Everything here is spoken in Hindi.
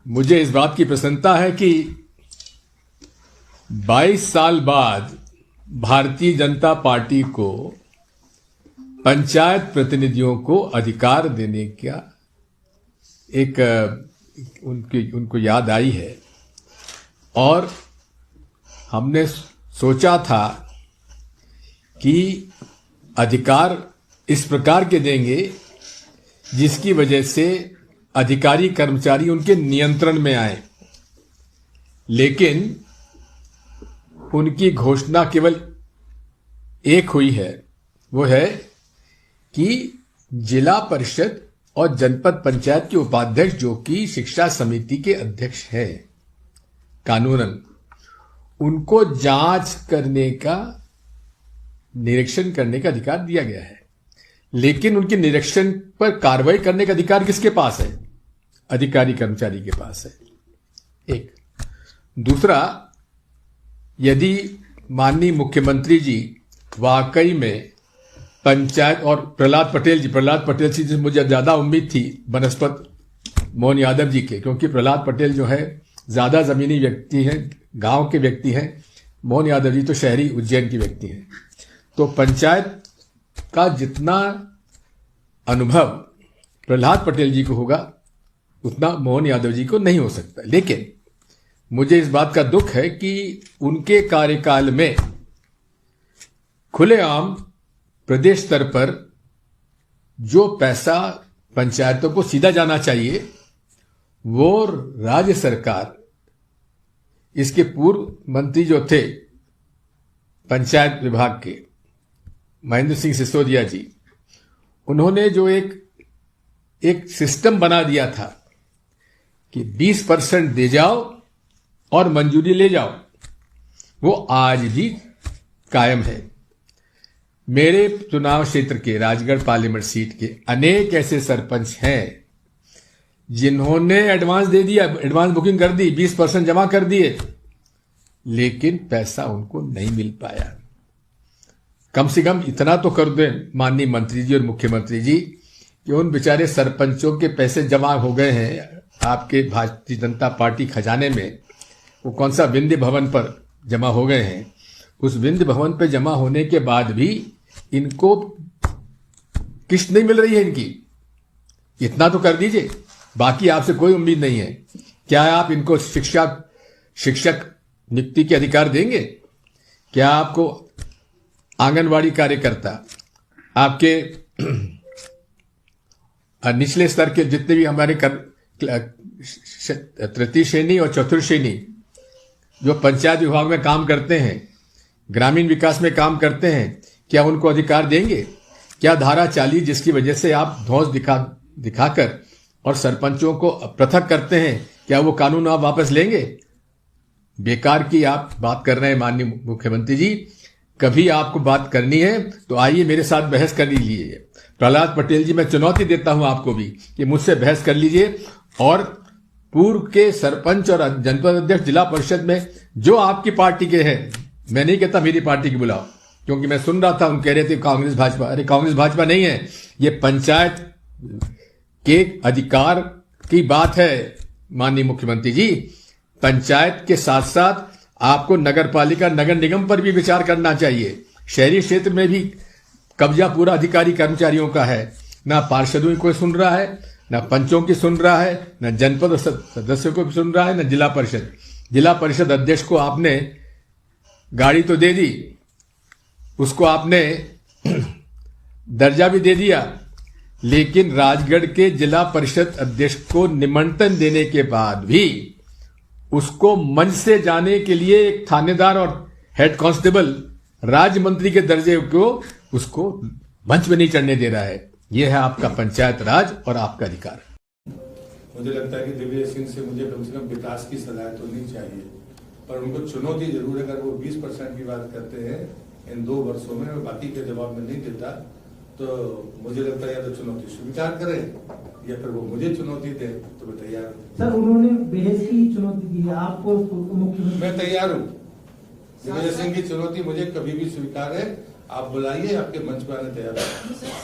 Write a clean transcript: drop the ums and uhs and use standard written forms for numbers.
मुझे इस बात की प्रसन्नता है कि 22 साल बाद भारतीय जनता पार्टी को पंचायत प्रतिनिधियों को अधिकार देने का एक उनको याद आई है। और हमने सोचा था कि अधिकार इस प्रकार के देंगे जिसकी वजह से अधिकारी कर्मचारी उनके नियंत्रण में आए, लेकिन उनकी घोषणा केवल एक हुई है, वो है कि जिला परिषद और जनपद पंचायत के उपाध्यक्ष जो कि शिक्षा समिति के अध्यक्ष हैं कानूनन, उनको जांच करने का निरीक्षण करने का अधिकार दिया गया है। लेकिन उनके निरीक्षण पर कार्रवाई करने का अधिकार किसके पास है? अधिकारी कर्मचारी के पास है। एक दूसरा, यदि माननीय मुख्यमंत्री जी वाकई में पंचायत और प्रहलाद पटेल जी से मुझे ज्यादा उम्मीद थी बनस्पत मोहन यादव जी के, क्योंकि प्रहलाद पटेल जो है ज्यादा जमीनी व्यक्ति हैं, गांव के व्यक्ति हैं, मोहन यादव जी तो शहरी उज्जैन के व्यक्ति हैं। तो पंचायत का जितना अनुभव प्रहलाद पटेल जी को होगा उतना मोहन यादव जी को नहीं हो सकता। लेकिन मुझे इस बात का दुख है कि उनके कार्यकाल में खुलेआम प्रदेश स्तर पर जो पैसा पंचायतों को सीधा जाना चाहिए वो राज्य सरकार, इसके पूर्व मंत्री जो थे पंचायत विभाग के महेंद्र सिंह सिसोदिया जी, उन्होंने जो एक सिस्टम बना दिया था कि 20% दे जाओ और मंजूरी ले जाओ, वो आज भी कायम है। मेरे चुनाव क्षेत्र के राजगढ़ पार्लियामेंट सीट के अनेक ऐसे सरपंच हैं जिन्होंने एडवांस दे दिया, एडवांस बुकिंग कर दी, 20% जमा कर दिए, लेकिन पैसा उनको नहीं मिल पाया। कम से कम इतना तो कर दें माननीय मंत्री जी और मुख्यमंत्री जी कि उन बेचारे सरपंचों के पैसे जमा हो गए हैं आपके भारतीय जनता पार्टी खजाने में, वो कौन सा विंध्य भवन पर जमा हो गए हैं। उस विंध्य भवन पर जमा होने के बाद भी इनको किस्त नहीं मिल रही है इनकी, इतना तो कर दीजिए, बाकी आपसे कोई उम्मीद नहीं है। क्या आप इनको शिक्षक नियुक्ति के अधिकार देंगे? क्या आपको आंगनवाड़ी कार्यकर्ता, आपके निचले स्तर के जितने भी हमारे तृतीय श्रेणी और चतुर्थ श्रेणी जो पंचायत विभाग में काम करते हैं, ग्रामीण विकास में काम करते हैं, क्या उनको अधिकार देंगे? क्या धारा 40 जिसकी वजह से आप धौंस दिखाकर और सरपंचों को पृथक करते हैं, क्या वो कानून आप वापस लेंगे? बेकार की आप बात कर रहे हैं माननीय मुख्यमंत्री जी। कभी आपको बात करनी है तो आइए मेरे साथ बहस कर लीजिए। प्रहलाद पटेल जी, मैं चुनौती देता हूं आपको भी कि मुझसे बहस कर लीजिए, और पूर्व के सरपंच और जनपद अध्यक्ष जिला परिषद में जो आपकी पार्टी के हैं, मैं नहीं कहता मेरी पार्टी की बुलाओ, क्योंकि मैं सुन रहा था उन कह रहे थे कांग्रेस भाजपा। अरे कांग्रेस भाजपा नहीं है, ये पंचायत के अधिकार की बात है माननीय मुख्यमंत्री जी। पंचायत के साथ साथ आपको नगर पालिका, नगर निगम पर भी विचार करना चाहिए। शहरी क्षेत्र में भी कब्जा पूरा अधिकारी कर्मचारियों का है, ना पार्षदों की कोई सुन रहा है, ना पंचों की सुन रहा है, ना जनपद सदस्यों को भी सुन रहा है, ना जिला परिषद। जिला परिषद अध्यक्ष को आपने गाड़ी तो दे दी, उसको आपने दर्जा भी दे दिया, लेकिन राजगढ़ के जिला परिषद अध्यक्ष को निमंत्रण देने के बाद भी उसको मंच से जाने के लिए एक थानेदार और हेड कांस्टेबल राज्य मंत्री के दर्जे को उसको मंच में नहीं चढ़ने दे रहा है। यह है आपका पंचायत राज और आपका अधिकार। मुझे लगता है कि दिग्विजय सिंह से मुझे कम से कम विकास की सलाह तो नहीं चाहिए, पर उनको चुनौती जरूर है। अगर वो 20% की बात करते हैं इन 2 वर्षों में, और बाकी के जवाब में नहीं देता, तो मुझे लगता है या तो चुनौती स्वीकार करें या फिर वो मुझे चुनौती दे, तो मैं तैयार हूँ। सर, उन्होंने बहस की चुनौती दी है आपको, मुख्यमंत्री। मैं तैयार हूँ। दिग्विजय सिंह की चुनौती मुझे कभी भी स्वीकार है। आप बुलाइए, आपके मंच पर आने तैयार है।